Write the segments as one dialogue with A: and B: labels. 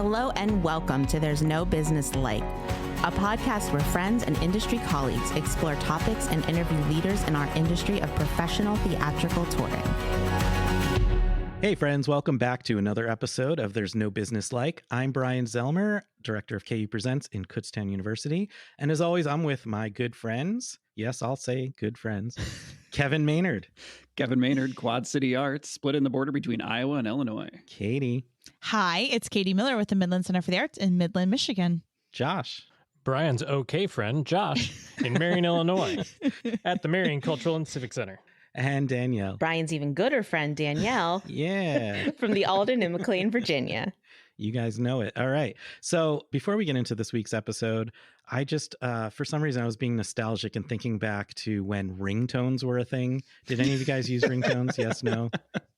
A: Hello and welcome to There's No Business Like, a podcast where friends and industry colleagues explore topics and interview leaders in our industry of professional theatrical touring.
B: Hey friends, welcome back to another episode of There's No Business Like. I'm Brian Zellmer, Director of KU Presents in Kutztown University. And as always, I'm with my good friends. Yes, I'll say good friends. Kevin Maynard.
C: Kevin Maynard, Quad City Arts, split in the border between Iowa and Illinois.
B: Katie.
D: Hi, it's Katie Miller with the Midland Center for the Arts in Midland, Michigan.
B: Josh.
E: Brian's okay friend, Josh, in Marion, Illinois, at the Marion Cultural and Civic Center.
B: And Danielle.
A: Brian's even gooder friend, Danielle.
B: Yeah.
A: From the Alden in McLean, Virginia.
B: You guys know it. All right. So before we get into this week's episode, I just, for some reason, I was being nostalgic and thinking back to when ringtones were a thing. Did any of you guys use ringtones? Yes, no?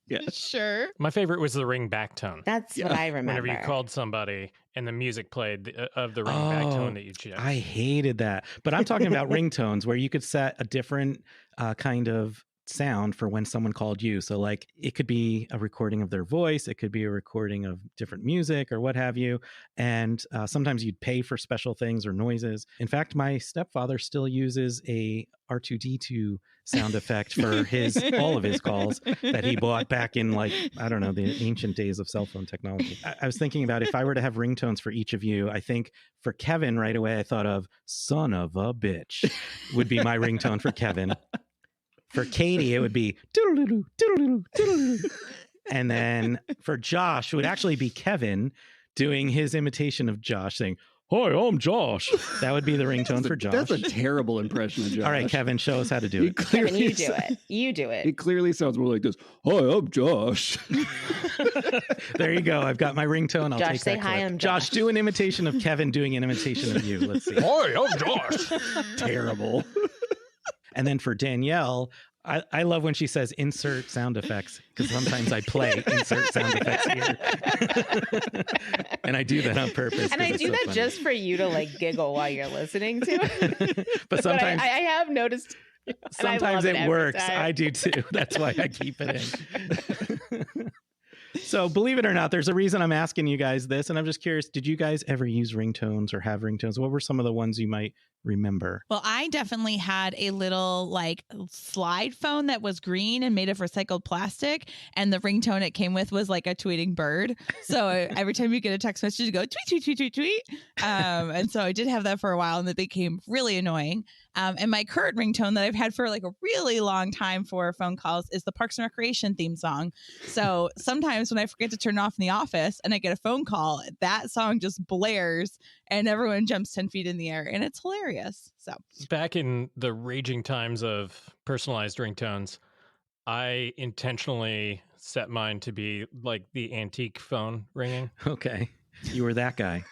C: Yeah.
D: Sure.
E: My favorite was the ring back tone.
A: That's what I remember.
E: Whenever you called somebody and the music played of the ring back tone that you chose.
B: I hated that. But I'm talking about ringtones where you could set a different kind of sound for when someone called you. So like it could be a recording of their voice, it could be a recording of different music or what have you. And sometimes you'd pay for special things or noises. In fact, my stepfather still uses a R2D2 sound effect for all of his calls that he bought back in the ancient days of cell phone technology. I was thinking about if I were to have ringtones for each of you, I think for Kevin right away, I thought of son of a bitch would be my ringtone for Kevin. For Katie, it would be doodle-doo, doodle-doo, doodle-doo. And then for Josh, it would actually be Kevin doing his imitation of Josh saying, "Hi, I'm Josh." That would be the ringtone for Josh.
C: That's a terrible impression of Josh.
B: All right, Kevin, show us how to do it.
A: Kevin, you do it. You do it.
C: It clearly sounds more like this. "Hi, I'm Josh."
B: There you go. I've got my ringtone. I'll
A: Josh,
B: take
A: say
B: that
A: hi,
B: clip.
A: I'm Josh.
B: Do an imitation of Kevin doing an imitation of you. Let's see.
E: Hi, I'm Josh.
C: Terrible.
B: And then for Danielle, I love when she says insert sound effects because sometimes I play insert sound effects here. And I do that on purpose.
A: And I do that
B: funny.
A: Just for you to like giggle while you're listening to it.
B: But sometimes
A: I have noticed.
B: Sometimes
A: it
B: it works.
A: time.
B: I do too. That's why I keep it in. So believe it or not, there's a reason I'm asking you guys this. And I'm just curious, did you guys ever use ringtones or have ringtones? What were some of the ones you might remember?
D: Well, I definitely had a little like slide phone that was green and made of recycled plastic. And the ringtone it came with was like a tweeting bird. So every time you get a text message, you go tweet, tweet, tweet, tweet, tweet. And so I did have that for a while and it became really annoying. And my current ringtone that I've had for like a really long time for phone calls is the Parks and Recreation theme song. So sometimes when I forget to turn it off in the office and I get a phone call, that song just blares and everyone jumps 10 feet in the air and it's hilarious. So
E: Back in the raging times of personalized ringtones, I intentionally set mine to be like the antique phone ringing.
B: Okay. You were that guy.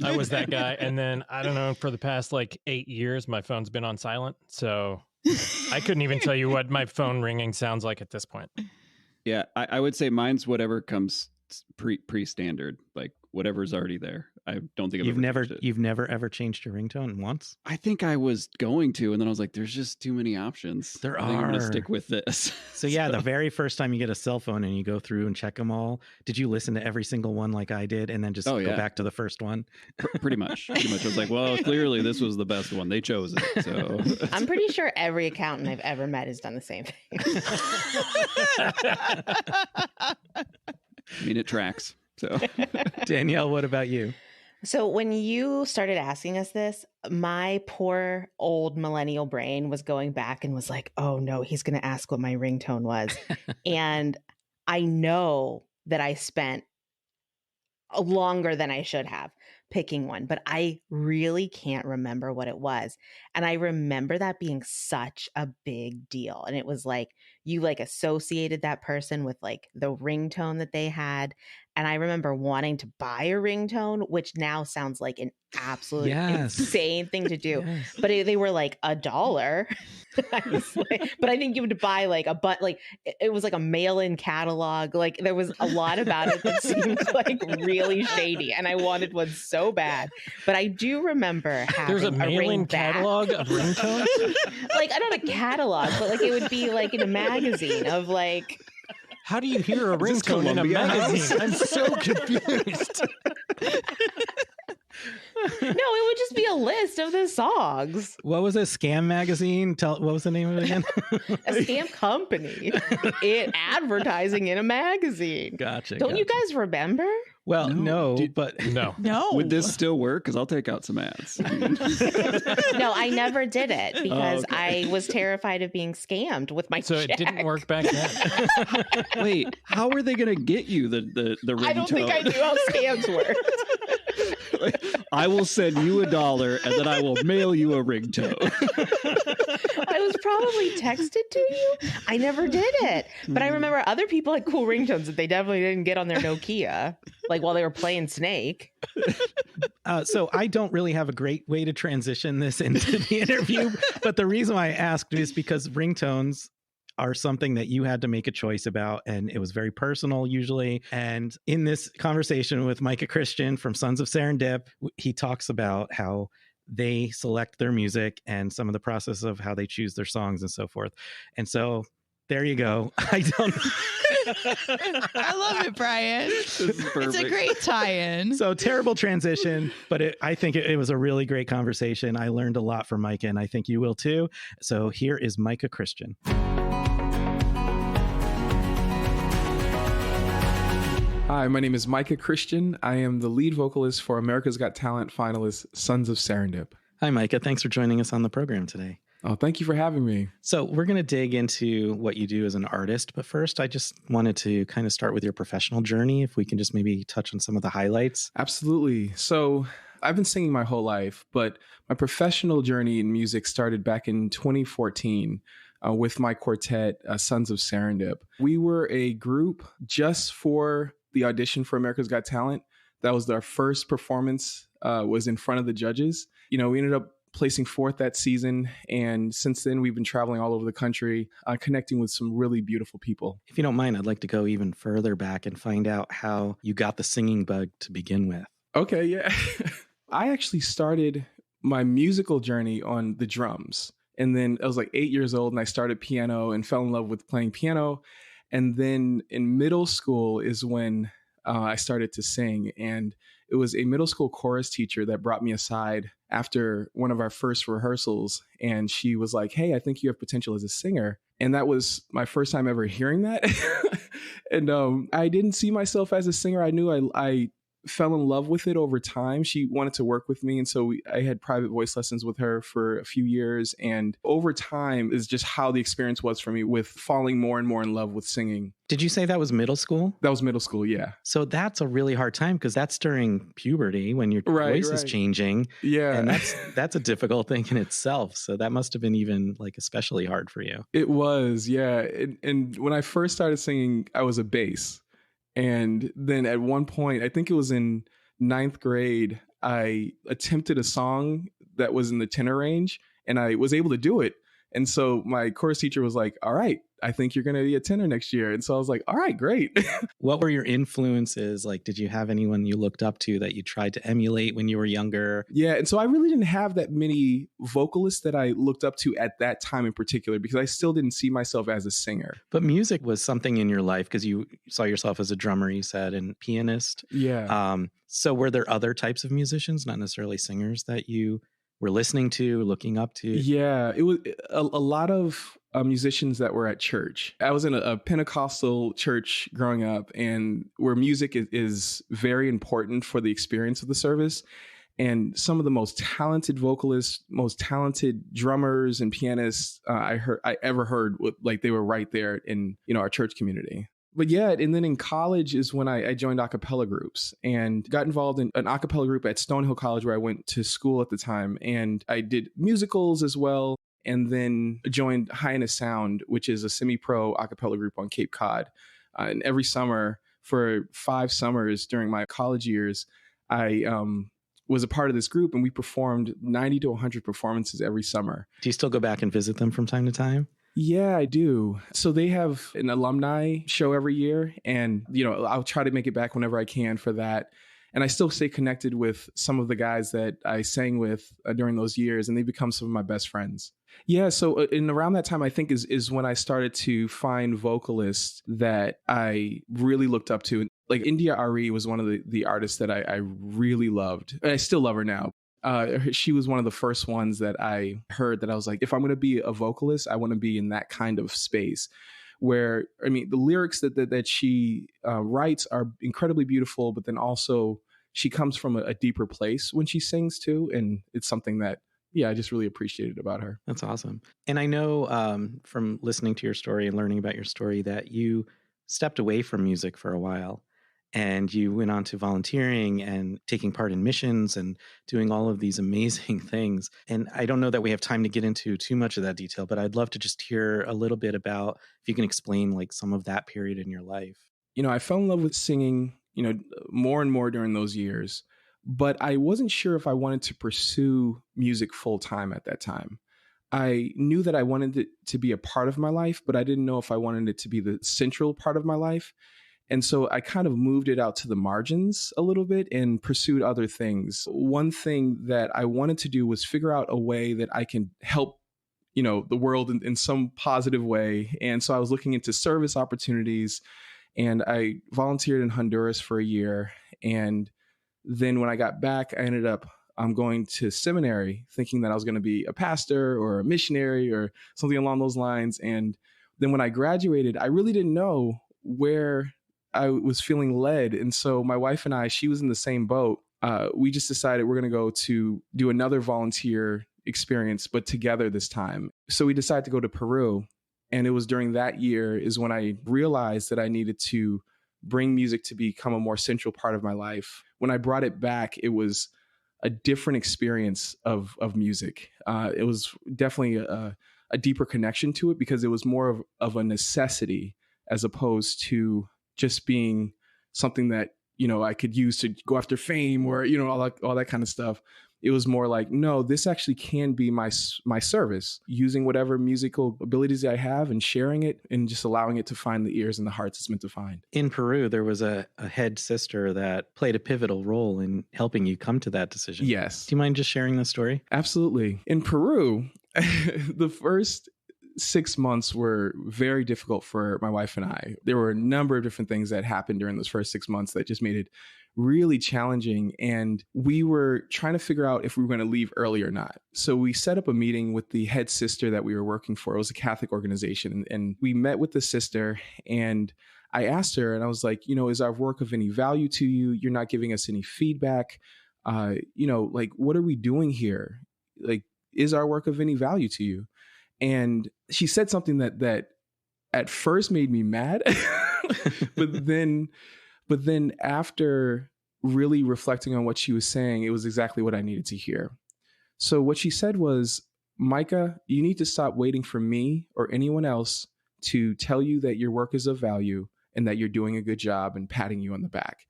E: I was that guy. And then, I don't know, for the past like 8 years, my phone's been on silent. So I couldn't even tell you what my phone ringing sounds like at this point.
C: Yeah, I would say mine's whatever comes pre-standard, like whatever's already there. I don't think
B: You've never ever changed your ringtone once?
C: I think I was going to, and then I was like, there's just too many options.
B: There
C: I think I'm
B: are.
C: going to stick with this.
B: So yeah, the very first time you get a cell phone and you go through and check them all, did you listen to every single one like I did and then just go back to the first one?
C: Pretty much. I was like, well, clearly this was the best one. They chose it. So
A: I'm pretty sure every accountant I've ever met has done the same thing.
C: I mean, it tracks. So
B: Danielle, what about you?
A: So when you started asking us this, my poor old millennial brain was going back and was like, oh no, he's going to ask what my ringtone was. And I know that I spent longer than I should have picking one, but I really can't remember what it was. And I remember that being such a big deal. And it was like, you like associated that person with like the ringtone that they had. And I remember wanting to buy a ringtone, which now sounds like an absolute insane thing to do.
B: Yes.
A: But they were like $1. But I think you would buy like it was like a mail-in catalog. Like there was a lot about it that seemed like really shady. And I wanted one so bad. But I do remember having
E: There's a mail-in catalog of ringtones?
A: Like, I don't know, a catalog, but like it would be like in a magazine of like
E: How do you hear a ringtone in a magazine? I'm so confused.
A: a list of the songs.
B: What was it? Scam Magazine? What was the name of it again?
A: A scam company. Advertising in a magazine.
B: Gotcha.
A: Don't you guys remember?
B: Well, no,
C: No.
B: but
E: No.
D: No.
C: Would this still work? Because I'll take out some ads.
A: No, I never did it because
C: okay.
A: I was terrified of being scammed with my
E: So
A: check.
E: it didn't work back then.
C: Wait, how are they going to get you the ringtone?
A: I don't think I knew how scams work.
C: I will send you $1 and then I will mail you a ringtone.
A: I was probably texted to you. I never did it. But I remember other people had cool ringtones that they definitely didn't get on their Nokia, like while they were playing Snake.
B: So I don't really have a great way to transition this into the interview. But the reason why I asked is because ringtones are something that you had to make a choice about, and it was very personal usually. And in this conversation with Micah Christian from Sons of Serendip, he talks about how they select their music and some of the process of how they choose their songs and so forth. And so there you go. I don't
D: I love it, Brian.
C: This is
D: It's a
C: perfect.
D: great tie-in.
B: So terrible transition, but I think it was a really great conversation. I learned a lot from Micah, and I think you will too. So here is Micah Christian.
F: Hi, my name is Micah Christian. I am the lead vocalist for America's Got Talent finalist Sons of Serendip.
B: Hi, Micah. Thanks for joining us on the program today.
F: Oh, thank you for having me.
B: So we're going to dig into what you do as an artist, but first I just wanted to kind of start with your professional journey. If we can just maybe touch on some of the highlights.
F: Absolutely. So I've been singing my whole life, but my professional journey in music started back in 2014 with my quartet, Sons of Serendip. We were a group just for the audition for America's Got Talent. That was our first performance, was in front of the judges. You know, we ended up placing fourth that season. And since then, we've been traveling all over the country, connecting with some really beautiful people.
B: If you don't mind, I'd like to go even further back and find out how you got the singing bug to begin with.
F: Okay, yeah. I actually started my musical journey on the drums. And then I was like 8 years old and I started piano and fell in love with playing piano. And then in middle school is when I started to sing. And it was a middle school chorus teacher that brought me aside after one of our first rehearsals. And she was like, hey, I think you have potential as a singer. And that was my first time ever hearing that. And I didn't see myself as a singer. I knew I fell in love with it over time. She wanted to work with me. And so I had private voice lessons with her for a few years. And over time is just how the experience was for me with falling more and more in love with singing.
B: Did you say that was middle school?
F: That was middle school, yeah.
B: So that's a really hard time because that's during puberty when your voice is changing.
F: Yeah.
B: And that's a difficult thing in itself. So that must have been even like especially hard for you.
F: It was, yeah. And when I first started singing, I was a bass. And then at one point, I think it was in 9th grade, I attempted a song that was in the tenor range and I was able to do it. And so my chorus teacher was like, all right, I think you're going to be a tenor next year. And so I was like, all right, great.
B: What were your influences? Like, did you have anyone you looked up to that you tried to emulate when you were younger?
F: Yeah. And so I really didn't have that many vocalists that I looked up to at that time in particular, because I still didn't see myself as a singer.
B: But music was something in your life because you saw yourself as a drummer, you said, and pianist.
F: Yeah.
B: So were there other types of musicians, not necessarily singers, that you were listening to, looking up to?
F: Yeah, it was a lot of musicians that were at church. I was in a Pentecostal church growing up, and where music is very important for the experience of the service. And some of the most talented vocalists, most talented drummers and pianists I ever heard, like they were right there in our church community. But yeah, and then in college is when I joined a cappella groups and got involved in an a cappella group at Stonehill College where I went to school at the time. And I did musicals as well. And then joined Highness Sound, which is a semi-pro a cappella group on Cape Cod. And every summer for 5 summers during my college years, I was a part of this group and we performed 90 to 100 performances every summer.
B: Do you still go back and visit them from time to time?
F: Yeah, I do. So they have an alumni show every year, and I'll try to make it back whenever I can for that. And I still stay connected with some of the guys that I sang with during those years, and they become some of my best friends. Yeah, so in around that time, I think is when I started to find vocalists that I really looked up to. Like India Ari was one of the artists that I really loved. I still love her now. She was one of the first ones that I heard that I was like, if I'm going to be a vocalist, I want to be in that kind of space where, I mean, the lyrics that she writes are incredibly beautiful, but then also she comes from a deeper place when she sings too. And it's something that, yeah, I just really appreciated about her.
B: That's awesome. And I know from listening to your story and learning about your story that you stepped away from music for a while and you went on to volunteering and taking part in missions and doing all of these amazing things. And I don't know that we have time to get into too much of that detail, but I'd love to just hear a little bit about if you can explain like some of that period in your life.
F: You know, I fell in love with singing, you know, more and more during those years, but I wasn't sure if I wanted to pursue music full time at that time. I knew that I wanted it to be a part of my life, but I didn't know if I wanted it to be the central part of my life. And so I kind of moved it out to the margins a little bit and pursued other things. One thing that I wanted to do was figure out a way that I can help, you know, the world in some positive way. And so I was looking into service opportunities, and I volunteered in Honduras for a year. And then when I got back, I ended up going to seminary thinking that I was going to be a pastor or a missionary or something along those lines. And then when I graduated, I really didn't know where I was feeling led. And so my wife and I, she was in the same boat. We just decided we're going to go to do another volunteer experience, but together this time. So we decided to go to Peru. And it was during that year is when I realized that I needed to bring music to become a more central part of my life. When I brought it back, it was a different experience of music. It was definitely a deeper connection to it because it was more of a necessity as opposed to just being something that, you know, I could use to go after fame or, you know, all that kind of stuff. It was more like, no, this actually can be my service, using whatever musical abilities I have and sharing it and just allowing it to find the ears and the hearts it's meant to find.
B: In Peru, there was a head sister that played a pivotal role in helping you come to that decision.
F: Yes.
B: Do you mind just sharing the story?
F: Absolutely. In Peru, the first 6 months were very difficult for my wife and I. There were a number of different things that happened during those first 6 months that just made it really challenging. And we were trying to figure out if we were going to leave early or not. So we set up a meeting with the head sister that we were working for. It was a Catholic organization. And we met with the sister, and I asked her, and I was like, you know, is our work of any value to you? You're not giving us any feedback. You know, like, what are we doing here? Like, is our work of any value to you? And she said something that at first made me mad, but then after really reflecting on what she was saying, it was exactly what I needed to hear. So what she said was, Micah, you need to stop waiting for me or anyone else to tell you that your work is of value and that you're doing a good job and patting you on the back.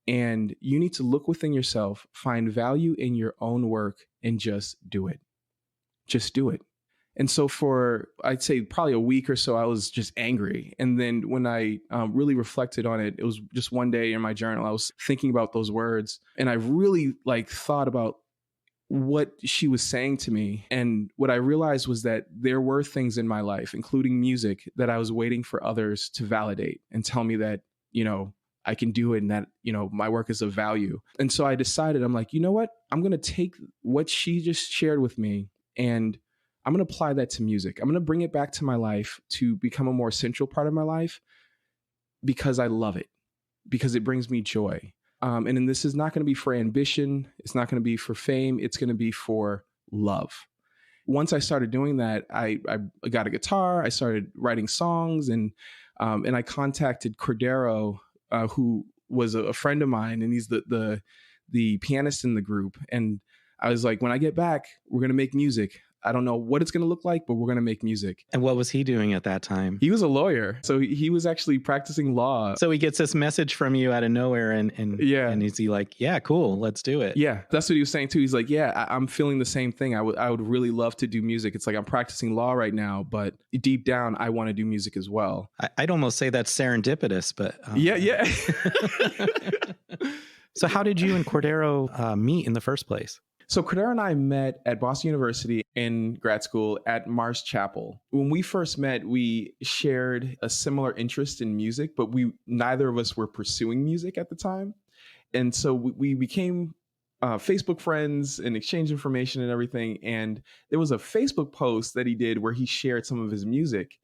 F: And you need to look within yourself, find value in your own work, and just do it. Just do it. And so for, I'd say probably a week or so, I was just angry. And then when I really reflected on it, it was just one day in my journal, I was thinking about those words, and I really thought about what she was saying to me. And what I realized was that there were things in my life, including music, that I was waiting for others to validate and tell me that, you know, I can do it and that, you know, my work is of value. And so I decided, I'm like, you know what? I'm going to take what she just shared with me and I'm going to apply that to music. I'm going to bring it back to my life to become a more central part of my life because I love it, because it brings me joy. And then this is not going to be for ambition. It's not going to be for fame. It's going to be for love. Once I started doing that, I got a guitar. I started writing songs, and I contacted Cordero, who was a friend of mine, and he's the pianist in the group. And I was like, when I get back, we're going to make music. I don't know what it's going to look like, but we're going to make music.
B: And what was he doing at that time?
F: He was a lawyer. So he was actually practicing law.
B: So he gets this message from you out of nowhere and
F: yeah.
B: And is he like, yeah, cool, let's do it.
F: Yeah, that's what he was saying too. He's like, yeah, I'm feeling the same thing. I would really love to do music. It's like I'm practicing law right now, but deep down, I want to do music as well.
B: I'd almost say that's serendipitous, but...
F: Yeah.
B: So how did you and Cordero meet in the first place?
F: So Cordero and I met at Boston University in grad school at Mars Chapel. When we first met, we shared a similar interest in music, but neither of us were pursuing music at the time. And so we became Facebook friends and exchange information and everything. And there was a Facebook post that he did where he shared some of his music,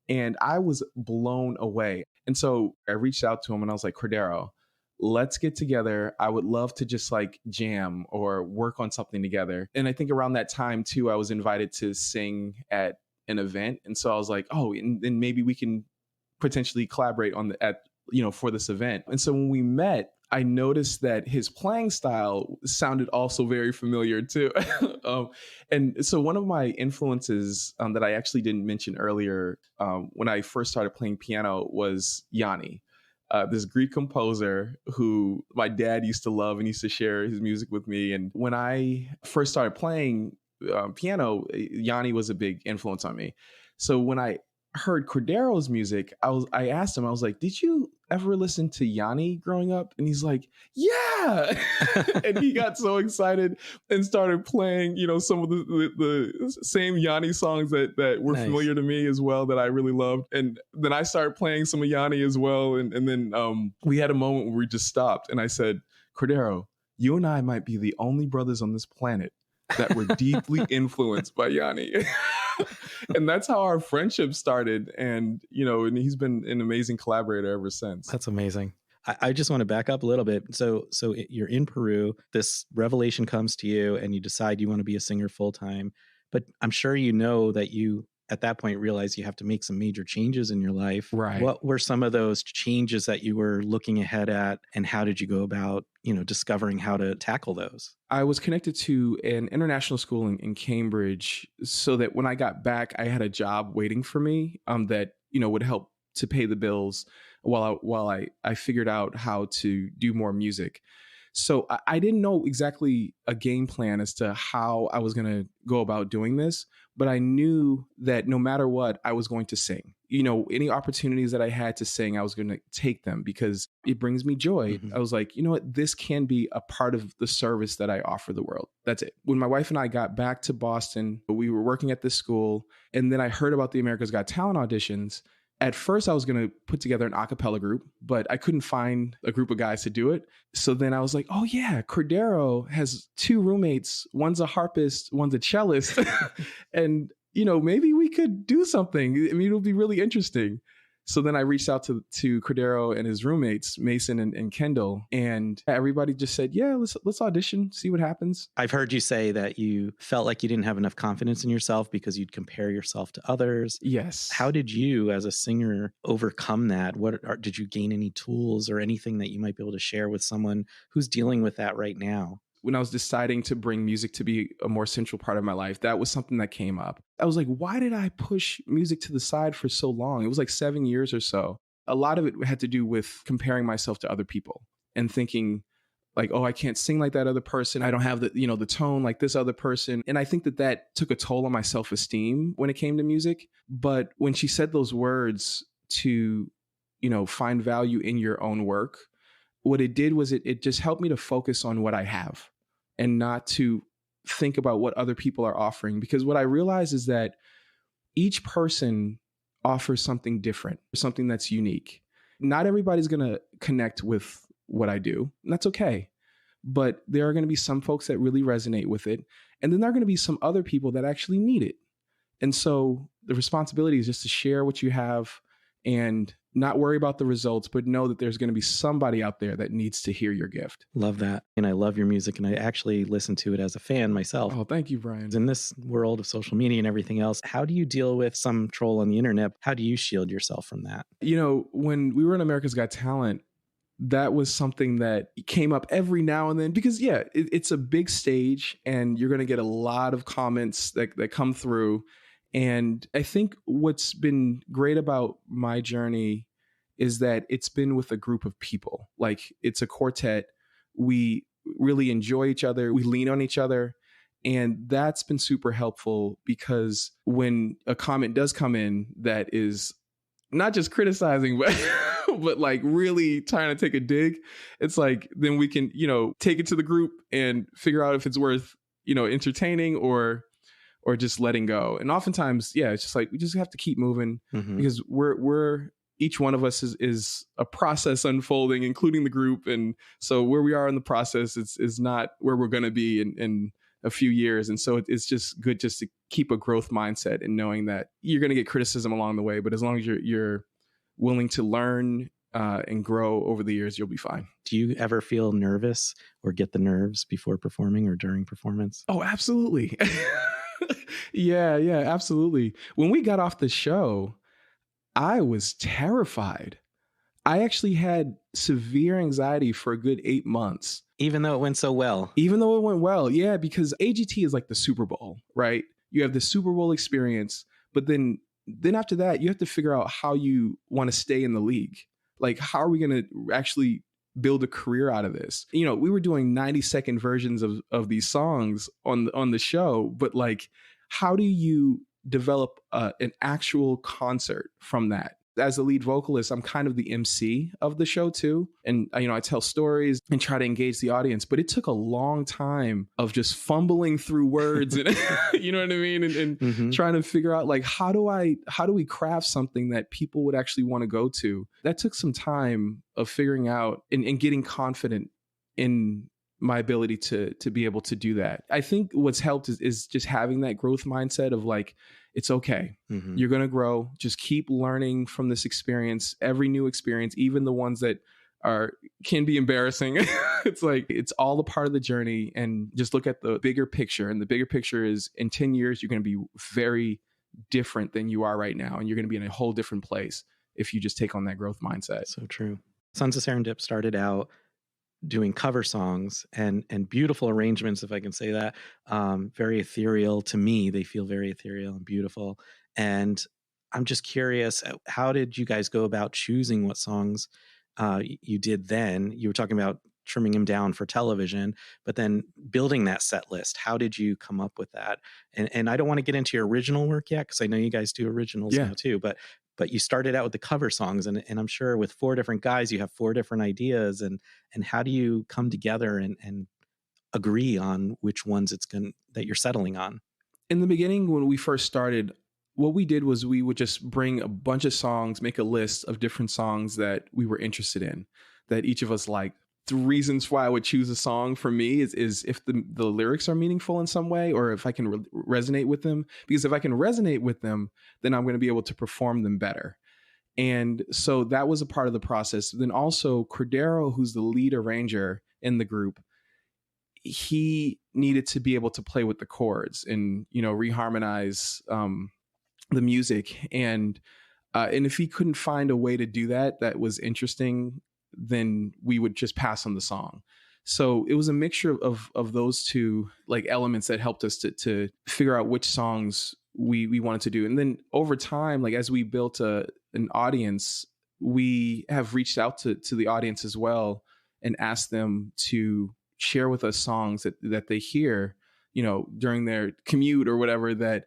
F: and I was blown away. And so I reached out to him and I was like, Cordero, let's get together. I would love to just like jam or work on something together. And I think around that time too, I was invited to sing at an event. And so I was like, oh, and maybe we can potentially collaborate for this event. And so when we met, I noticed that his playing style sounded also very familiar too. And so one of my influences that I actually didn't mention earlier when I first started playing piano was Yanni, this Greek composer who my dad used to love and used to share his music with me. And when I first started playing piano, Yanni was a big influence on me. So when I heard Cordero's music, I asked him, I was like, did you ever listen to Yanni growing up? And he's like, yeah. And he got so excited and started playing, some of the same Yanni songs that were familiar to me as well, that I really loved. And then I started playing some of Yanni as well. And then we had a moment where we just stopped. And I said, Cordero, you and I might be the only brothers on this planet that were deeply influenced by Yanni. And that's how our friendship started. And he's been an amazing collaborator ever since.
B: That's amazing. I just want to back up a little bit. So you're in Peru, this revelation comes to you and you decide you want to be a singer full time, but I'm sure that you at that point realize you have to make some major changes in your life.
F: Right.
B: What were some of those changes that you were looking ahead at, and how did you go about, discovering how to tackle those?
F: I was connected to an international school in Cambridge, so that when I got back, I had a job waiting for me that, would help to pay the bills while I figured out how to do more music. So I didn't know exactly a game plan as to how I was going to go about doing this, but I knew that no matter what, I was going to sing. Any opportunities that I had to sing, I was going to take them because it brings me joy.
B: Mm-hmm.
F: I was like, you know what, this can be a part of the service that I offer the world. That's it. When my wife and I got back to Boston, we were working at this school, and then I heard about the America's Got Talent auditions. At first, I was going to put together an a cappella group, but I couldn't find a group of guys to do it. So then I was like, oh yeah, Cordero has 2 roommates. One's a harpist, one's a cellist. And, maybe we could do something. I mean, it'll be really interesting. So then I reached out to Cordero and his roommates, Mason and Kendall, and everybody just said, yeah, let's audition, see what happens.
B: I've heard you say that you felt like you didn't have enough confidence in yourself because you'd compare yourself to others.
F: Yes.
B: How did you, as a singer, overcome that? Did you gain any tools or anything that you might be able to share with someone who's dealing with that right now?
F: When I was deciding to bring music to be a more central part of my life, that was something that came up. I was like, why did I push music to the side for so long? It was like 7 years or so. A lot of it had to do with comparing myself to other people and thinking like, oh, I can't sing like that other person. I don't have the tone like this other person. And I think that took a toll on my self-esteem when it came to music. But when she said those words to, find value in your own work, what it did was it just helped me to focus on what I have and not to think about what other people are offering. Because what I realized is that each person offers something different, something that's unique. Not everybody's going to connect with what I do, and that's okay. But there are going to be some folks that really resonate with it. And then there are going to be some other people that actually need it. And so the responsibility is just to share what you have and not worry about the results, but know that there's going to be somebody out there that needs to hear your gift.
B: Love that. And I love your music. And I actually listen to it as a fan myself.
F: Oh, thank you, Brian.
B: In this world of social media and everything else, how do you deal with some troll on the internet? How do you shield yourself from that?
F: When we were in America's Got Talent, that was something that came up every now and then because, it's a big stage and you're going to get a lot of comments that come through. And I think what's been great about my journey is that it's been with a group of people. Like, it's a quartet. We really enjoy each other. We lean on each other. And that's been super helpful because when a comment does come in that is not just criticizing, but like really trying to take a dig, it's like, then we can, take it to the group and figure out if it's worth, entertaining or just letting go. And oftentimes, it's just like, we just have to keep moving because we're each one of us is a process unfolding, including the group. And so where we are in the process is not where we're going to be in a few years. And so it's just good just to keep a growth mindset and knowing that you're going to get criticism along the way. But as long as you're willing to learn and grow over the years, you'll be fine.
B: Do you ever feel nervous or get the nerves before performing or during performance?
F: Oh, absolutely. Yeah, absolutely. When we got off the show, I was terrified. I actually had severe anxiety for a good 8 months.
B: Even though it went so well.
F: Even though it went well, yeah, because AGT is like the Super Bowl, right? You have the Super Bowl experience, but then after that, you have to figure out how you want to stay in the league. Like, how are we going to actually build a career out of this? You know, we were doing 90-second versions of these songs on the show, but like, how do you develop an actual concert from that? As the lead vocalist, I'm kind of the MC of the show too. And, I tell stories and try to engage the audience, but it took a long time of just fumbling through words and, you know what I mean? And trying to figure out like, how do we craft something that people would actually want to go to? That took some time of figuring out and getting confident in my ability to be able to do that. I think what's helped is just having that growth mindset of like, it's okay. You're going to grow. Just keep learning from this experience, every new experience, even the ones that can be embarrassing. It's like, it's all a part of the journey, and just look at the bigger picture. And the bigger picture is in 10 years, you're going to be very different than you are right now. And you're going to be in a whole different place if you just take on that growth mindset.
B: So true. Sons of Serendip started out doing cover songs and beautiful arrangements, if I can say that. Very ethereal to me. They feel very ethereal and beautiful. And I'm just curious, how did you guys go about choosing what songs you did then? You were talking about trimming them down for television, but then building that set list. How did you come up with that? And I don't want to get into your original work yet, because I know you guys do originals now too, but you started out with the cover songs, and I'm sure with 4 different guys, you have 4 different ideas. And how do you come together and agree on which ones that you're settling on?
F: In the beginning, when we first started, what we did was we would just bring a bunch of songs, make a list of different songs that we were interested in, that each of us liked. The reasons why I would choose a song for me is if the lyrics are meaningful in some way, or if I can resonate with them. Because if I can resonate with them, then I'm going to be able to perform them better. And so that was a part of the process. Then also Cordero, who's the lead arranger in the group, he needed to be able to play with the chords and, reharmonize the music. And if he couldn't find a way to do that was interesting, then we would just pass on the song. So it was a mixture of those two like elements that helped us to figure out which songs we wanted to do. And then over time, like as we built an audience, we have reached out to the audience as well and asked them to share with us songs that they hear, during their commute or whatever, that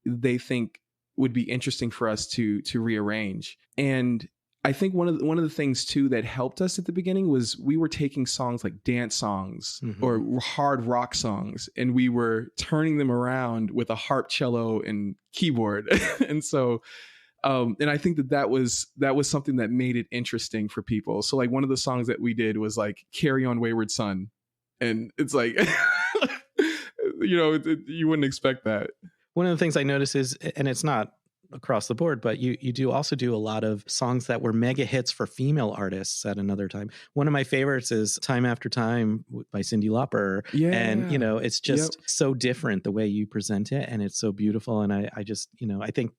F: they think would be interesting for us to rearrange. And I think one of the things too that helped us at the beginning was we were taking songs like dance songs or hard rock songs, and we were turning them around with a harp, cello, and keyboard. And so, and I think that was something that made it interesting for people. So like one of the songs that we did was like "Carry On Wayward Son," and it's like, you wouldn't expect that.
B: One of the things I notice is, and it's not across the board, but you do also do a lot of songs that were mega hits for female artists at another time. One of my favorites is Time After Time by Cyndi Lauper. Yeah. And, it's just so different the way you present it, and it's so beautiful. And I just, I think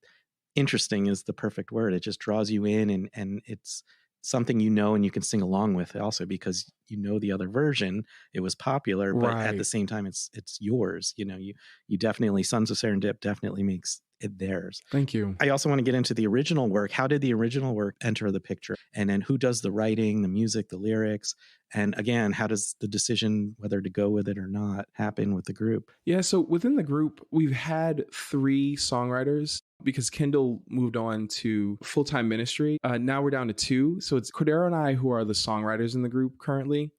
B: interesting is the perfect word. It just draws you in, and it's something and you can sing along with also because the other version, it was popular, but at the same time it's yours. You definitely, Sons of Serendip definitely makes it theirs.
F: Thank you.
B: I also want to get into the original work. How did the original work enter the picture? And then who does the writing, the music, the lyrics? And again, how does the decision whether to go with it or not happen with the group?
F: Yeah, so within the group, we've had 3 songwriters because Kendall moved on to full-time ministry. Now we're down to 2. So it's Cordero and I who are the songwriters in the group currently.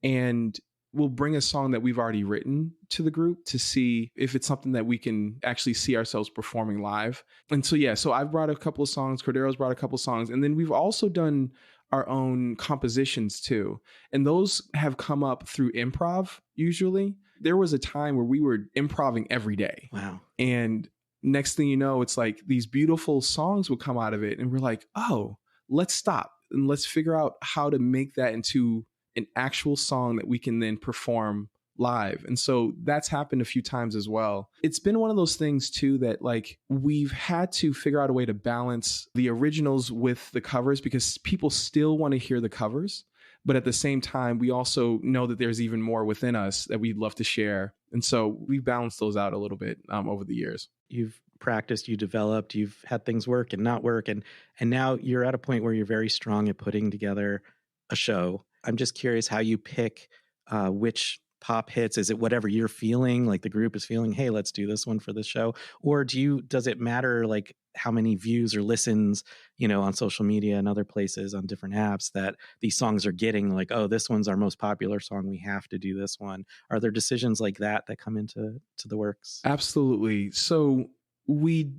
F: And we'll bring a song that we've already written to the group to see if it's something that we can actually see ourselves performing live. And so, yeah, so I've brought a couple of songs, Cordero's brought a couple of songs, and then we've also done our own compositions too. And those have come up through improv usually. There was a time where we were improvising every day.
B: Wow.
F: And next thing you know, it's like these beautiful songs would come out of it. And we're like, oh, let's stop and let's figure out how to make that into an actual song that we can then perform live. And so that's happened a few times as well. It's been one of those things too that like we've had to figure out a way to balance the originals with the covers, because people still want to hear the covers. But at the same time, we also know that there's even more within us that we'd love to share. And so we've balanced those out a little bit over the years.
B: You've practiced, you developed, you've had things work and not work. And now you're at a point where you're very strong at putting together a show. I'm just curious how you pick which pop hits. Is it whatever you're feeling, like the group is feeling, hey, let's do this one for this show? Or does it matter like how many views or listens, on social media and other places on different apps that these songs are getting, like, oh, this one's our most popular song, we have to do this one? Are there decisions like that come into the works?
F: Absolutely. So we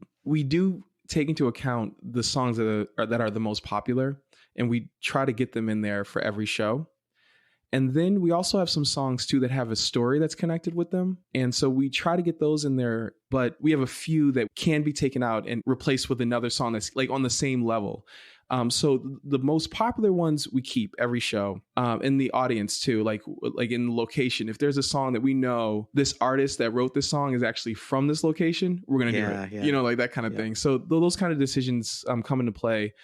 F: do take into account the songs that are the most popular, and we try to get them in there for every show. And then we also have some songs too that have a story that's connected with them. And so we try to get those in there, but we have a few that can be taken out and replaced with another song that's like on the same level. So the most popular ones we keep every show, in the audience too, like in the location. If there's a song that we know this artist that wrote this song is actually from this location, we're going to do it,
B: yeah.
F: Like that kind of thing. So those kind of decisions come into play.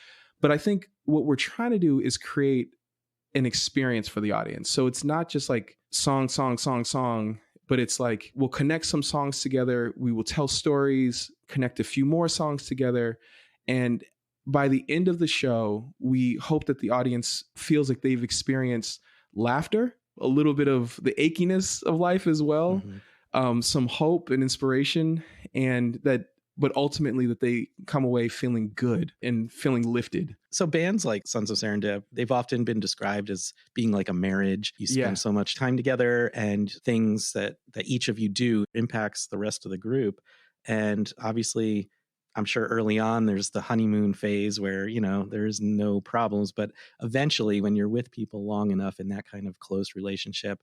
F: But I think what we're trying to do is create an experience for the audience. So it's not just like song, but it's like we'll connect some songs together. We will tell stories, connect a few more songs together. And by the end of the show, we hope that the audience feels like they've experienced laughter, a little bit of the achiness of life as well, some hope and inspiration, but ultimately that they come away feeling good and feeling lifted.
B: So bands like Sons of Serendip, they've often been described as being like a marriage. You spend so much time together, and things that each of you do impacts the rest of the group. And obviously, I'm sure early on there's the honeymoon phase where, there's no problems. But eventually, when you're with people long enough in that kind of close relationship,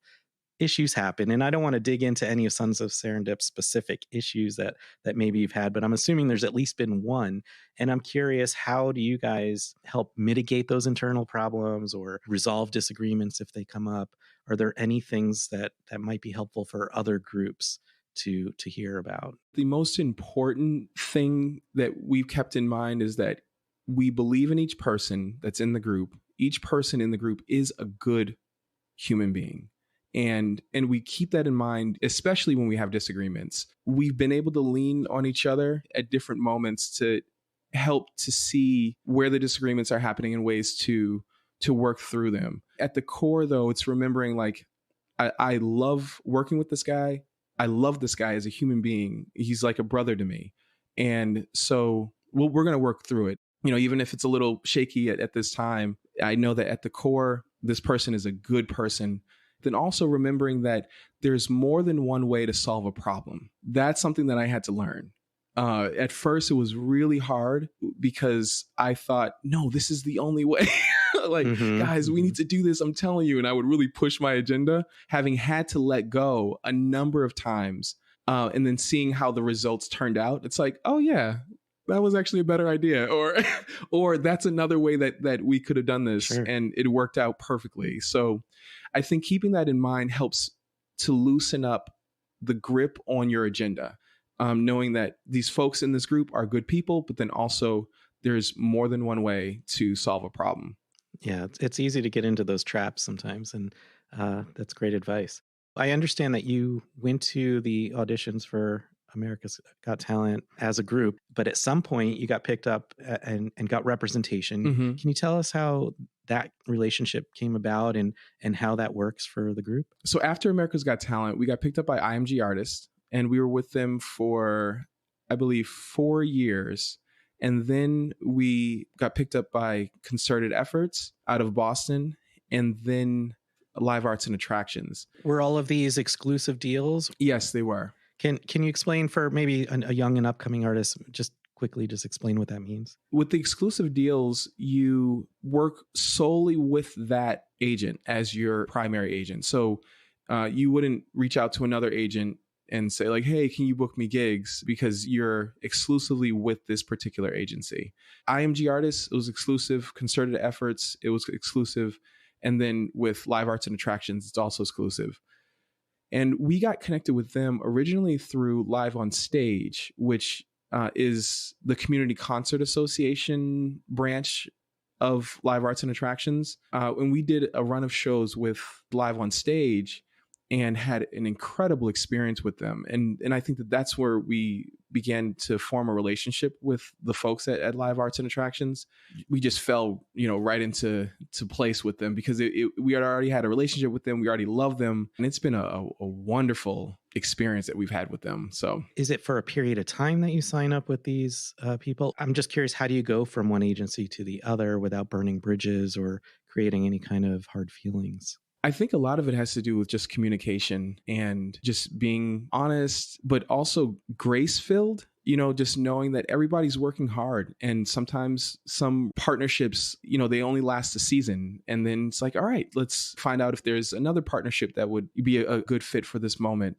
B: issues happen. And I don't want to dig into any of Sons of Serendip's specific issues that maybe you've had, but I'm assuming there's at least been one. And I'm curious, how do you guys help mitigate those internal problems or resolve disagreements if they come up? Are there any things that might be helpful for other groups to hear about?
F: The most important thing that we've kept in mind is that we believe in each person that's in the group. Each person in the group is a good human being. And we keep that in mind, especially when we have disagreements. We've been able to lean on each other at different moments to help to see where the disagreements are happening and ways to work through them. At the core, though, it's remembering like, I love working with this guy. I love this guy as a human being. He's like a brother to me. And so we're going to work through it. Even if it's a little shaky at this time, I know that at the core, this person is a good person. Then also remembering that there's more than one way to solve a problem. That's something that I had to learn. At first, it was really hard because I thought, no, this is the only way. Guys, we need to do this. I'm telling you. And I would really push my agenda, having had to let go a number of times, and then seeing how the results turned out. It's like, oh, yeah, that was actually a better idea. Or that's another way that we could have done this. Sure. And it worked out perfectly. So I think keeping that in mind helps to loosen up the grip on your agenda, knowing that these folks in this group are good people, but then also there's more than one way to solve a problem.
B: Yeah, it's easy to get into those traps sometimes, and that's great advice. I understand that you went to the auditions for America's Got Talent as a group, but at some point you got picked up and got representation. Can you tell us how that relationship came about and how that works for the group?
F: So after America's Got Talent, we got picked up by IMG Artists, and we were with them for, I believe, 4 years. And then we got picked up by Concerted Efforts out of Boston. And then live arts and attractions.
B: Were all of these exclusive deals?
F: Yes, they were.
B: Can you explain for maybe a young and upcoming artist, just quickly just explain what that means?
F: With the exclusive deals, you work solely with that agent as your primary agent. So you wouldn't reach out to another agent and say like, hey, can you book me gigs? Because you're exclusively with this particular agency. IMG Artists, it was exclusive. Concerted Efforts, it was exclusive. And then with Live Arts and Attractions, it's also exclusive. And we got connected with them originally through Live on Stage, which is the Community Concert Association branch of Live Arts and Attractions. And we did a run of shows with Live on Stage and had an incredible experience with them. And I think that that's where we began to form a relationship with the folks at Live Arts and Attractions. We just fell, right into place with them because we had already had a relationship with them. We already loved them. And it's been a wonderful experience that we've had with them. So
B: is it for a period of time that you sign up with these people? I'm just curious, how do you go from one agency to the other without burning bridges or creating any kind of hard feelings?
F: I think a lot of it has to do with just communication and just being honest, but also grace-filled, just knowing that everybody's working hard. And sometimes some partnerships, they only last a season. And then it's like, all right, let's find out if there's another partnership that would be a good fit for this moment.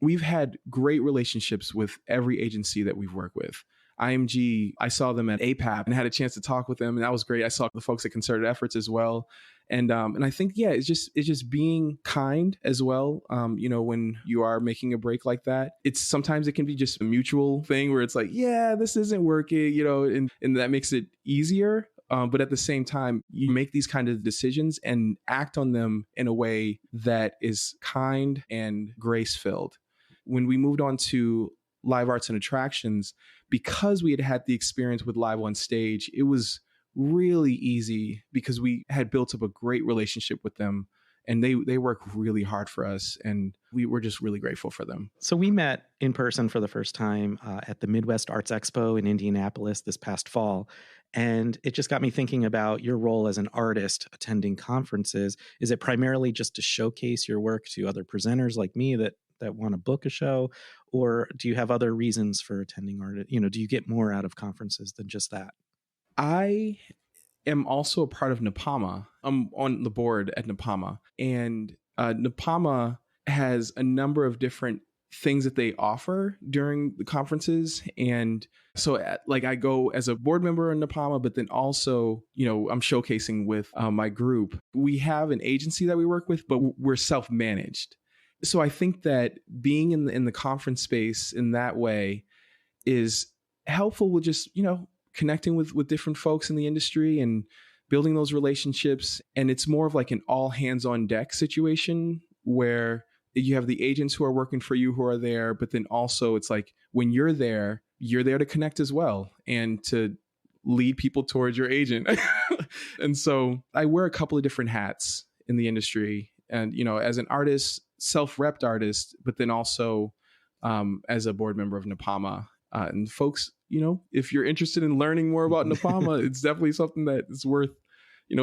F: We've had great relationships with every agency that we've worked with. IMG, I saw them at APAP and had a chance to talk with them, and that was great. I saw the folks at Concerted Efforts as well. And I think, it's just being kind as well. When you are making a break like that, sometimes it can be just a mutual thing where it's like, yeah, this isn't working, and that makes it easier. But at the same time, you make these kind of decisions and act on them in a way that is kind and grace-filled. When we moved on to Live Arts and Attractions, because we had the experience with Live on Stage, it was really easy because we had built up a great relationship with them, and they work really hard for us, and we were just really grateful for them.
B: So we met in person for the first time at the Midwest Arts Expo in Indianapolis this past fall. And it just got me thinking about your role as an artist attending conferences. Is it primarily just to showcase your work to other presenters like me that want to book a show? Or do you have other reasons for attending art? Do you get more out of conferences than just that?
F: I am also a part of NAPAMA. I'm on the board at NAPAMA. And NAPAMA has a number of different things that they offer during the conferences. And so I go as a board member in NAPAMA, but then also, I'm showcasing with my group. We have an agency that we work with, but we're self-managed. So I think that being in the conference space in that way is helpful with just, connecting with different folks in the industry and building those relationships. And it's more of like an all hands on deck situation where you have the agents who are working for you who are there, but then also it's like when you're there to connect as well and to lead people towards your agent. And so I wear a couple of different hats in the industry, and, as an artist, self-repped artist, but then also as a board member of NAPAMA. And folks, if you're interested in learning more about NAPAMA, it's definitely something that is worth,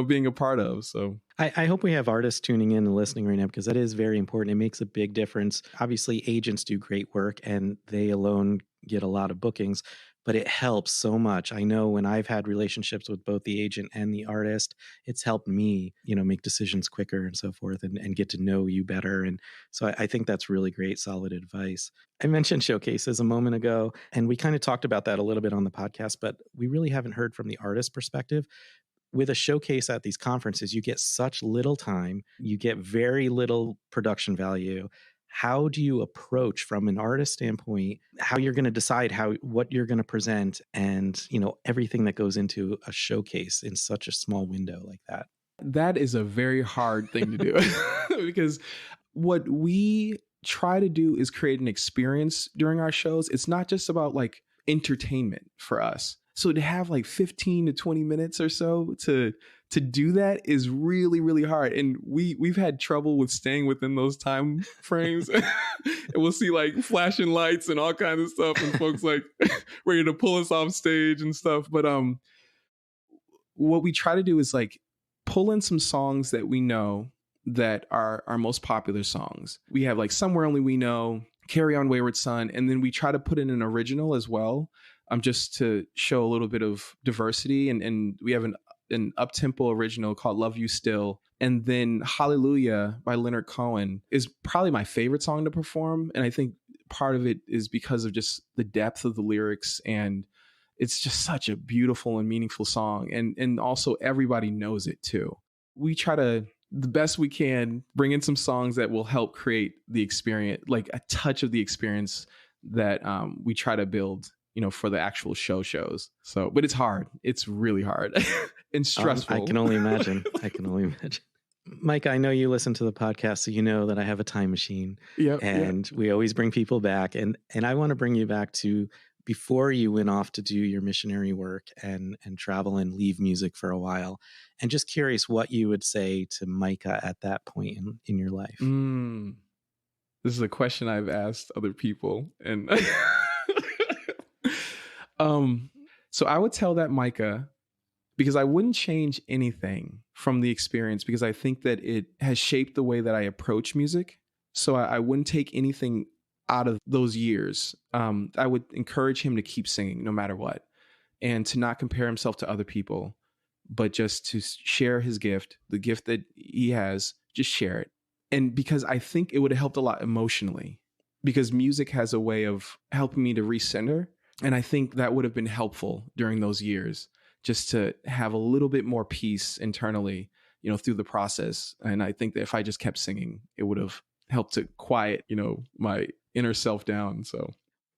F: being a part of. So
B: I hope we have artists tuning in and listening right now, because that is very important. It makes a big difference. Obviously, agents do great work and they alone get a lot of bookings, but it helps so much. I know when I've had relationships with both the agent and the artist, it's helped me, make decisions quicker and so forth, and get to know you better. And so I think that's really great, solid advice. I mentioned showcases a moment ago, and we kind of talked about that a little bit on the podcast, but we really haven't heard from the artist perspective. With a showcase at these conferences, you get such little time, you get very little production value. How do you approach, from an artist standpoint, how you're going to decide what you're going to present and, everything that goes into a showcase in such a small window like that?
F: That is a very hard thing to do because what we try to do is create an experience during our shows. It's not just about like entertainment for us. So to have like 15 to 20 minutes or so to do that is really, really hard. And we've had trouble with staying within those time frames. And we'll see like flashing lights and all kinds of stuff, and folks like ready to pull us off stage and stuff. But what we try to do is like pull in some songs that we know that are our most popular songs. We have like Somewhere Only We Know, Carry On Wayward Son, and then we try to put in an original as well, just to show a little bit of diversity. And we have an up-tempo original called Love You Still. And then Hallelujah by Leonard Cohen is probably my favorite song to perform. And I think part of it is because of just the depth of the lyrics, and it's just such a beautiful and meaningful song. And also everybody knows it too. We try to, the best we can, bring in some songs that will help create the experience, like a touch of the experience that we try to build, for the actual shows. So, but it's hard. It's really hard and stressful.
B: I can only imagine. Mike, I know you listen to the podcast, so you know that I have a time machine. And we always bring people back. And I want to bring you back to before you went off to do your missionary work and travel and leave music for a while. And just curious what you would say to Micah at that point in your life.
F: This is a question I've asked other people. And so I would tell that Micah, because I wouldn't change anything from the experience, because I think that it has shaped the way that I approach music. So I wouldn't take anything out of those years. I would encourage him to keep singing no matter what, and to not compare himself to other people, but just to share his gift, the gift that he has, just share it. And because I think it would have helped a lot emotionally, because music has a way of helping me to recenter. And I think that would have been helpful during those years, just to have a little bit more peace internally, through the process. And I think that if I just kept singing, it would have helped to quiet, my inner self down. So,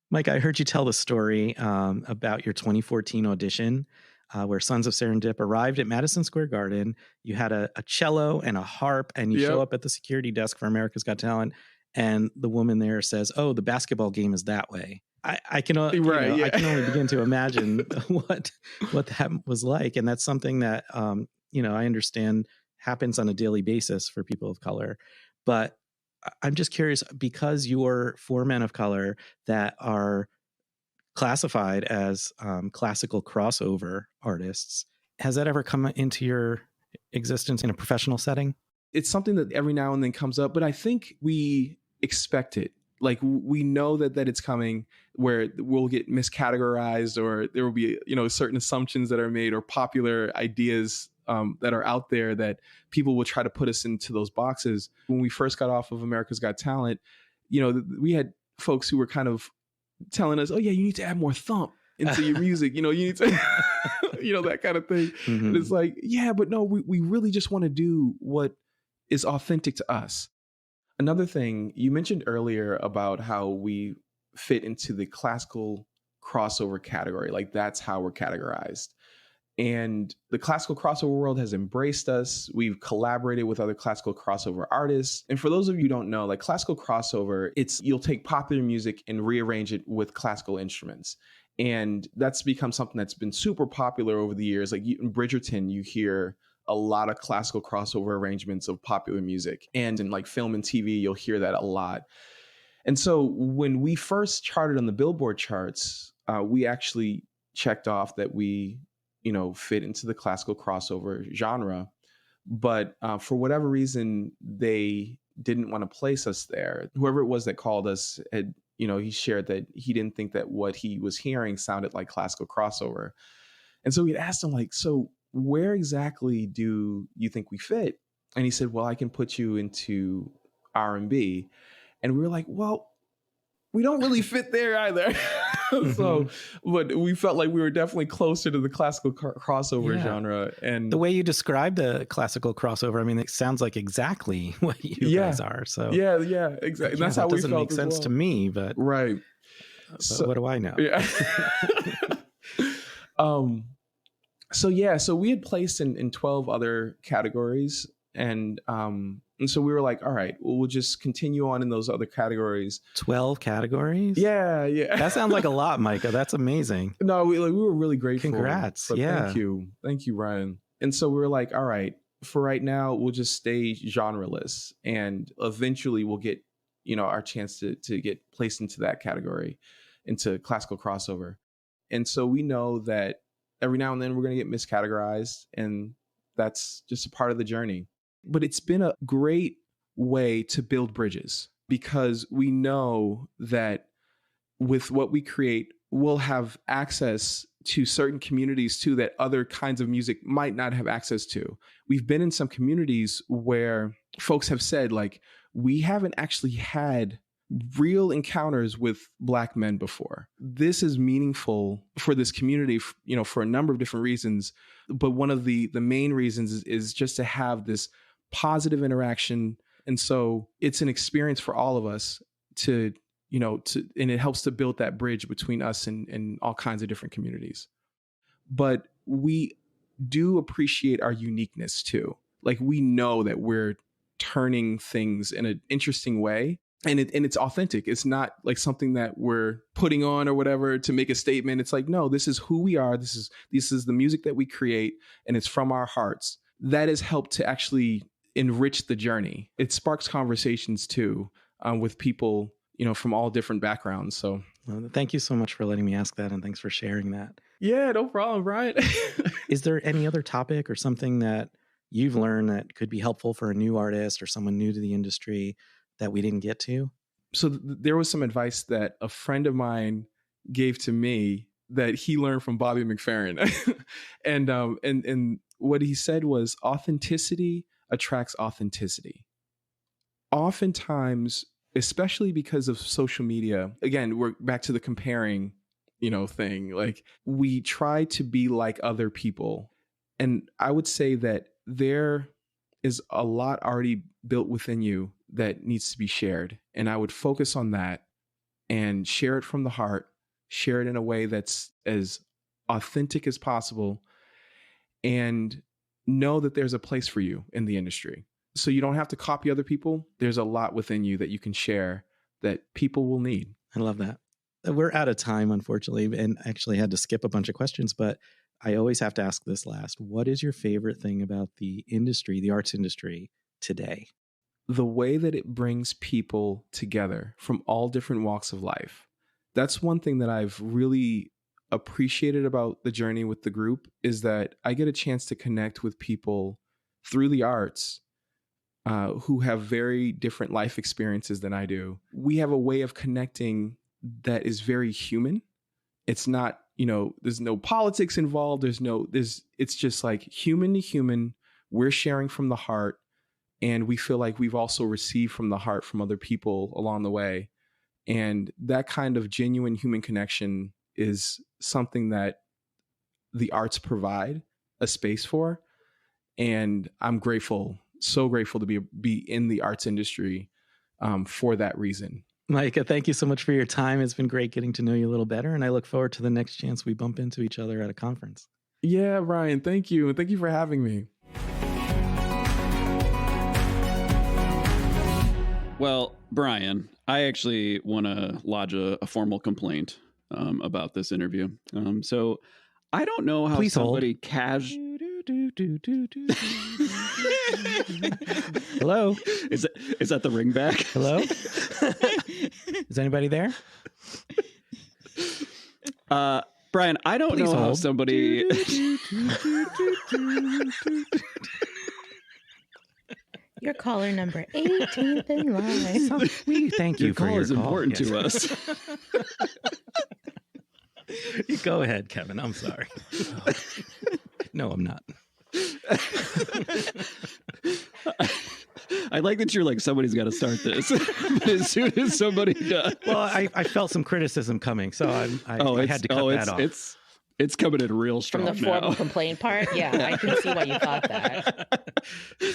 B: Mike, I heard you tell the story about your 2014 audition where Sons of Serendip arrived at Madison Square Garden. You had a cello and a harp, and you show up at the security desk for America's Got Talent, and the woman there says, "Oh, the basketball game is that way." I can I can only begin to imagine what that was like, and that's something that I understand happens on a daily basis for people of color. But I'm just curious, because you're 4 men of color that are classified as classical crossover artists, has that ever come into your existence in a professional setting?
F: It's something that every now and then comes up, but I think we expect it. Like, we know that it's coming, where we'll get miscategorized, or there will be, certain assumptions that are made, or popular ideas that are out there that people will try to put us into those boxes. When we first got off of America's Got Talent, we had folks who were kind of telling us, "Oh yeah, you need to add more thump into your music. You need to," that kind of thing. Mm-hmm. And it's like, yeah, but no, we really just want to do what is authentic to us. Another thing you mentioned earlier about how we fit into the classical crossover category, like that's how we're categorized. And the classical crossover world has embraced us. We've collaborated with other classical crossover artists. And for those of you who don't know, like, classical crossover, you'll take popular music and rearrange it with classical instruments. And that's become something that's been super popular over the years. Like, in Bridgerton, you hear a lot of classical crossover arrangements of popular music. And in like film and TV, you'll hear that a lot. And so when we first charted on the Billboard charts, we actually checked off that we, fit into the classical crossover genre. But for whatever reason, they didn't want to place us there. Whoever it was that called us had, he shared that he didn't think that what he was hearing sounded like classical crossover. And so we had asked him, like, so where exactly do you think we fit? And he said, well, I can put you into R&B. And we were like, well, we don't really fit there either. So, but we felt like we were definitely closer to the classical crossover genre. And
B: the way you described the classical crossover, I mean, it sounds like exactly what you guys are. So
F: yeah, exactly. And that's how we felt.
B: Doesn't make sense to me, but
F: right.
B: But so, what do I know?
F: Yeah. So we had placed in 12 other categories, and so we were like, all right, well, we'll just continue on in those other categories.
B: 12 categories?
F: Yeah.
B: That sounds like a lot, Micah. That's amazing.
F: No, we were really grateful.
B: Congrats. Yeah.
F: Thank you, Ryan. And so we were like, all right, for right now, we'll just stay genreless, and eventually we'll get, our chance to get placed into that category, into classical crossover. And so we know that every now and then we're going to get miscategorized, and that's just a part of the journey. But it's been a great way to build bridges because we know that with what we create, we'll have access to certain communities too that other kinds of music might not have access to. We've been in some communities where folks have said, like, we haven't actually had real encounters with Black men before. This is meaningful for this community, you know, for a number of different reasons. But one of the main reasons is just to have this positive interaction. And so it's an experience for all of us to, you know, and it helps to build that bridge between us and all kinds of different communities. But we do appreciate our uniqueness too. Like, we know that we're turning things in an interesting way. And it's authentic. It's not like something that we're putting on or whatever to make a statement. It's like, no, this is who we are. This is the music that we create, and it's from our hearts. That has helped to actually enrich the journey. It sparks conversations too, with people, you know, from all different backgrounds. So
B: thank you so much for letting me ask that, and thanks for sharing that.
F: Yeah, no problem, Brian.
B: Is there any other topic or something that you've learned that could be helpful for a new artist or someone new to the industry that we didn't get to?
F: So there was some advice that a friend of mine gave to me that he learned from Bobby McFerrin. and what he said was, authenticity attracts authenticity. Oftentimes, especially because of social media, again, we're back to the comparing, you know, thing. Like, we try to be like other people. And I would say that there is a lot already built within you that needs to be shared. And I would focus on that and share it from the heart, share it in a way that's as authentic as possible, and know that there's a place for you in the industry. So you don't have to copy other people. There's a lot within you that you can share that people will need.
B: I love that. We're out of time, unfortunately, and actually had to skip a bunch of questions, but I always have to ask this last. What is your favorite thing about the industry, the arts industry today?
F: The way that it brings people together from all different walks of life. That's one thing that I've really appreciated about the journey with the group, is that I get a chance to connect with people through the arts who have very different life experiences than I do. We have a way of connecting that is very human. It's not, you know, there's no politics involved. It's just like human to human. We're sharing from the heart. And we feel like we've also received from the heart from other people along the way. And that kind of genuine human connection is something that the arts provide a space for. And I'm grateful, so grateful to be in the arts industry for that reason.
B: Micah, thank you so much for your time. It's been great getting to know you a little better. And I look forward to the next chance we bump into each other at a conference.
F: Yeah, Ryan, thank you. And thank you for having me.
C: Well, Brian, I actually want to lodge a formal complaint about this interview. So I don't know how somebody
B: Hello?
C: Is that the ring back?
B: Hello? Is anybody there?
C: Brian, I don't know how somebody...
A: Your caller number 18th in line.
B: We thank you for your call.
C: Is important to us.
B: You go ahead, Kevin. I'm sorry. No, I'm not.
C: I like that you're like, somebody's got to start this. But as soon as somebody does.
B: Well, I felt some criticism coming, so I had to cut that off.
C: It's coming in real strong
A: from the formal complaint part. Yeah, I can see why you thought that.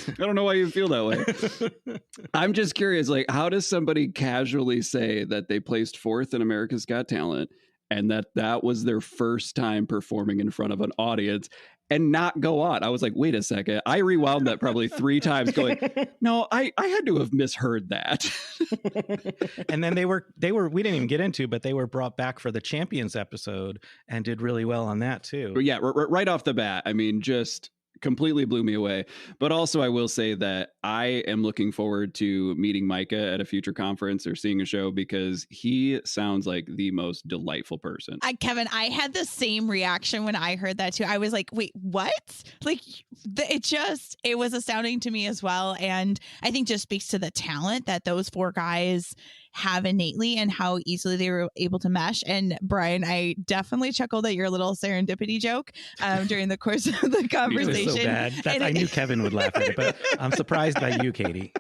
C: I don't know why you feel that way. I'm just curious, like, how does somebody casually say that they placed 4th in America's Got Talent and that was their first time performing in front of an audience and not go on? I was like, wait a second. I rewound that probably 3 times going, no, I had to have misheard that.
B: And then they were, we didn't even get into, but they were brought back for the Champions episode and did really well on that too.
C: But yeah, right off the bat. I mean, just completely blew me away. But also, I will say that I am looking forward to meeting Micah at a future conference or seeing a show, because he sounds like the most delightful person.
D: Kevin, I had the same reaction when I heard that too. I was like, wait, what? Like, it was astounding to me as well. And I think just speaks to the talent that those four guys have innately and how easily they were able to mesh. And Brian, I definitely chuckled at your little serendipity joke during the course of the conversation.
B: So bad. I knew Kevin would laugh at it, but I'm surprised by you, Katie.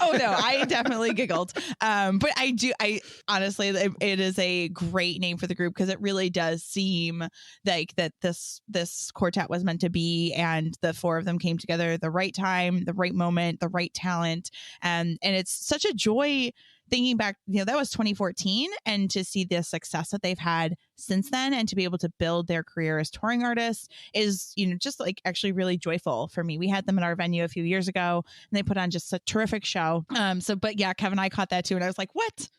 D: Oh no, I definitely giggled. But I honestly, it is a great name for the group, because it really does seem like that this quartet was meant to be, and the four of them came together at the right time, the right moment, the right talent, and it's such a joy thinking back, that was 2014, and to see the success that they've had since then and to be able to build their career as touring artists is, just like actually really joyful for me. We had them at our venue a few years ago, and they put on just a terrific show. But yeah, Kevin, I caught that too. And I was like, what?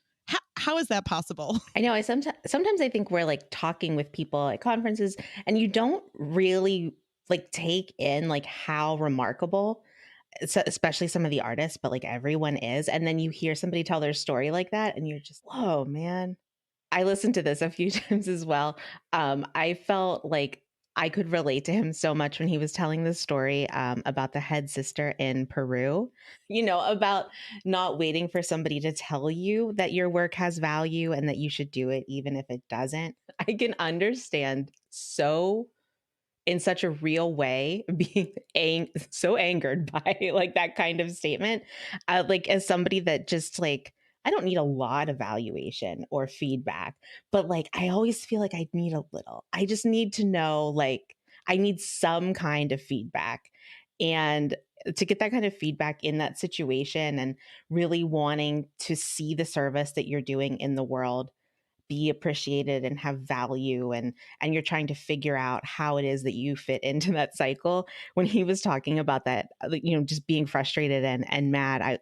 D: How is that possible?
A: I know. Sometimes I think we're like talking with people at conferences, and you don't really like take in like how remarkable, especially some of the artists, but like everyone is. And then you hear somebody tell their story like that, and you're just, whoa, man. I listened to this a few times as well. I felt like I could relate to him so much when he was telling the story about the head sister in Peru, about not waiting for somebody to tell you that your work has value and that you should do it even if it doesn't. I can understand in such a real way being so angered by like that kind of statement, like as somebody that just like, I don't need a lot of valuation or feedback, but like I always feel like I need a little. I just need to know, like I need some kind of feedback, and to get that kind of feedback in that situation and really wanting to see the service that you're doing in the world be appreciated and have value, and you're trying to figure out how it is that you fit into that cycle. When he was talking about that, just being frustrated and mad,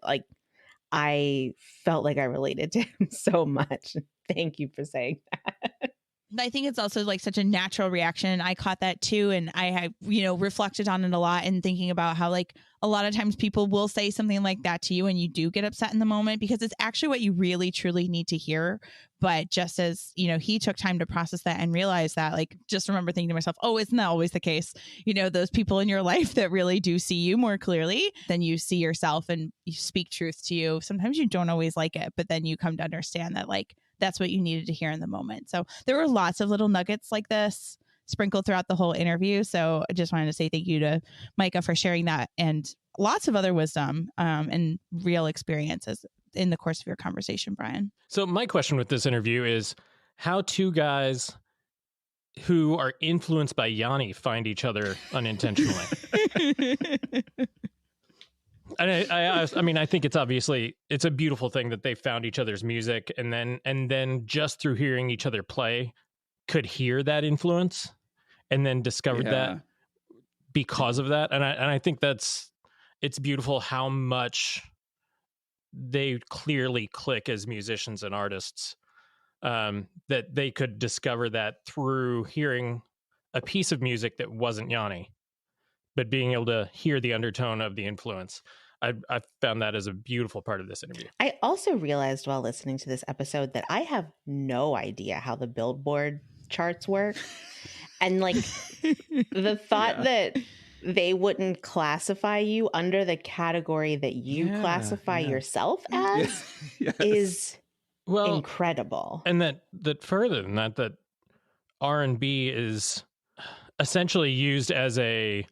A: I felt like I related to him so much. Thank you for saying that.
D: I think it's also like such a natural reaction. I caught that too. And I have, reflected on it a lot and thinking about how like a lot of times people will say something like that to you and you do get upset in the moment because it's actually what you really truly need to hear. But just as, he took time to process that and realize that, like, just remember thinking to myself, oh, isn't that always the case? Those people in your life that really do see you more clearly than you see yourself and you speak truth to you. Sometimes you don't always like it, but then you come to understand that like, that's what you needed to hear in the moment. So there were lots of little nuggets like this sprinkled throughout the whole interview. So I just wanted to say thank you to Micah for sharing that and lots of other wisdom and real experiences in the course of your conversation, Brian.
E: So my question with this interview is how two guys who are influenced by Yanni find each other unintentionally. I think it's a beautiful thing that they found each other's music and then just through hearing each other play could hear that influence and then discovered that because of that. And I think it's beautiful how much they clearly click as musicians and artists, that they could discover that through hearing a piece of music that wasn't Yanni, but being able to hear the undertone of the influence. I found that as a beautiful part of this interview.
A: I also realized while listening to this episode that I have no idea how the Billboard charts work. And like the thought that they wouldn't classify you under the category that you classify yourself as is incredible.
E: And that further than that R&B is essentially used as a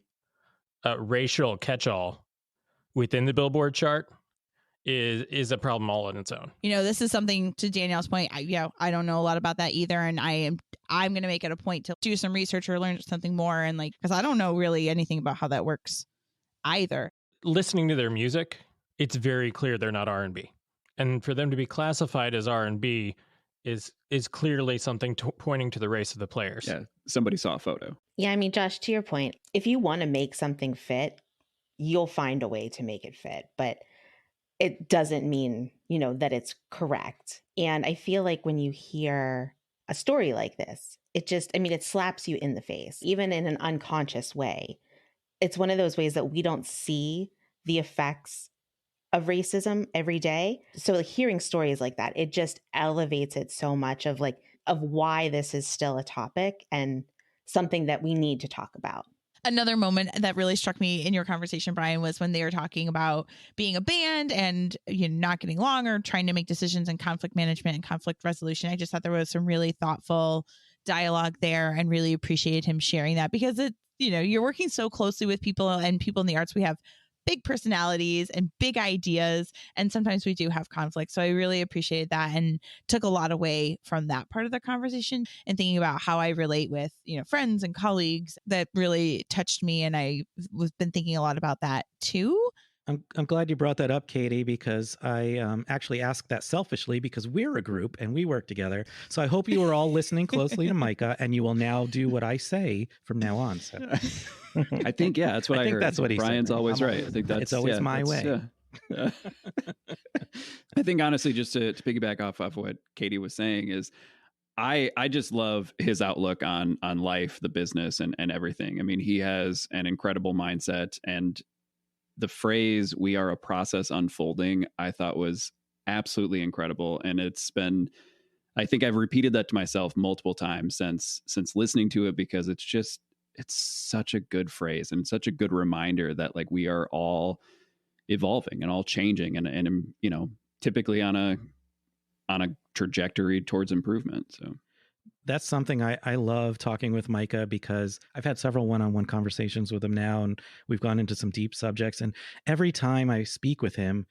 E: racial catch-all within the Billboard chart is a problem all on its own.
D: This is something, to Danielle's point, I don't know a lot about that either, and I'm going to make it a point to do some research or learn something more, and like, because I don't know really anything about how that works either.
E: Listening to their music, it's very clear they're not R&B, and for them to be classified as R&B is clearly something pointing to the race of the players.
C: Yeah, somebody saw a photo.
A: Yeah, I mean, Josh, to your point, if you want to make something fit, you'll find a way to make it fit, but it doesn't mean, that it's correct. And I feel like when you hear a story like this, it slaps you in the face, even in an unconscious way. it's one of those ways that we don't see the effects of racism every day. So like, hearing stories like that, it just elevates it so much of why this is still a topic and something that we need to talk about.
D: Another moment that really struck me in your conversation, Brian, was when they were talking about being a band and not getting along or trying to make decisions in conflict management and conflict resolution. I just thought there was some really thoughtful dialogue there and really appreciated him sharing that, because you're working so closely with people, and people in the arts, we have big personalities and big ideas, and sometimes we do have conflict. So I really appreciated that and took a lot away from that part of the conversation, and thinking about how I relate with friends and colleagues. That really touched me, and I was been thinking a lot about that too.
B: I'm glad you brought that up, Katie, because I actually asked that selfishly because we're a group and we work together. So I hope you are all listening closely to Micah, and you will now do what I say from now on. So
C: I think, that's what I
B: think
C: heard.
B: that's what he
C: Brian's
B: said.
C: always right. I think that's
B: it's always my way.
C: Yeah. I think honestly, just to piggyback off of what Katie was saying, is I just love his outlook on life, the business, and everything. I mean, he has an incredible mindset, and the phrase "we are a process unfolding" I thought was absolutely incredible. And I think I've repeated that to myself multiple times since listening to it, because it's such a good phrase and such a good reminder that like we are all evolving and all changing and typically on a trajectory towards improvement. So
B: that's something I love talking with Micah, because I've had several one-on-one conversations with him now, and we've gone into some deep subjects. And every time I speak with him,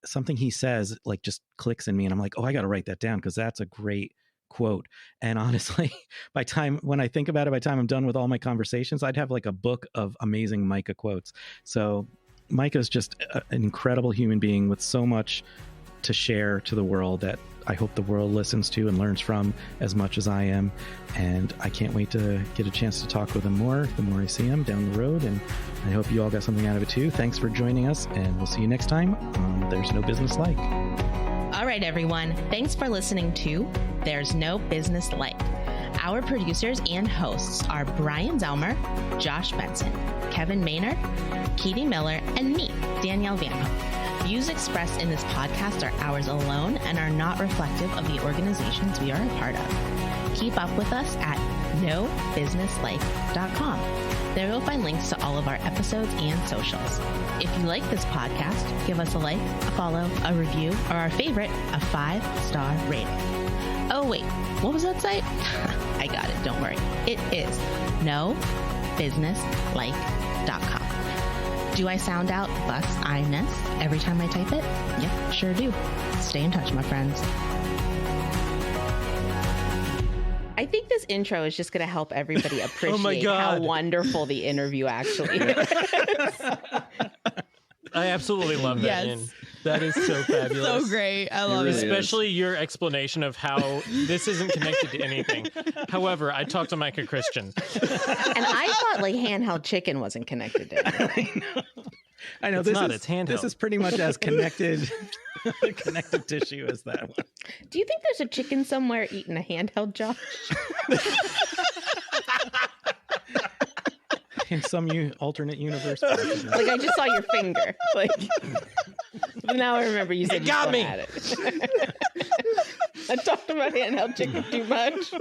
B: something he says like just clicks in me, and I'm like, oh, I got to write that down because that's a great quote. And honestly, by the time I'm done with all my conversations, I'd have like a book of amazing Micah quotes. So Micah's just an incredible human being with so much to share to the world that I hope the world listens to and learns from as much as I am. And I can't wait to get a chance to talk with him more the more I see him down the road. And I hope you all got something out of it too. Thanks for joining us, and we'll see you next time on There's No Business Like.
A: All right, everyone. Thanks for listening to There's No Business Like. Our producers and hosts are Brian Zelmer, Josh Benson, Kevin Maynard, Katie Miller, and me, Danielle Van Hook. Views expressed in this podcast are ours alone and are not reflective of the organizations we are a part of. Keep up with us at nobusinesslike.com. There you'll find links to all of our episodes and socials. If you like this podcast, give us a like, a follow, a review, or our favorite, a 5-star rating. Oh wait, what was that site? I got it, don't worry. It is nobusinesslike.com. Do I sound out bus-I-ness every time I type it? Yep, sure do. Stay in touch, my friends. I think this intro is just going to help everybody appreciate how wonderful the interview actually is.
E: I absolutely love that.
D: Yes.
E: That is so fabulous.
D: So great. I love
C: really
D: it.
E: Especially your explanation of how this isn't connected to anything. However, I talked to Micah Christian.
A: And I thought like handheld chicken wasn't connected to anything.
B: I know
E: It's handheld.
B: This is pretty much as connected tissue as that one.
A: Do you think there's a chicken somewhere eating a handheld, Josh?
B: In some alternate universe.
A: Like I just saw your finger. Like now I remember you said
E: It got me.
A: At it. I talked about handheld chicken too much.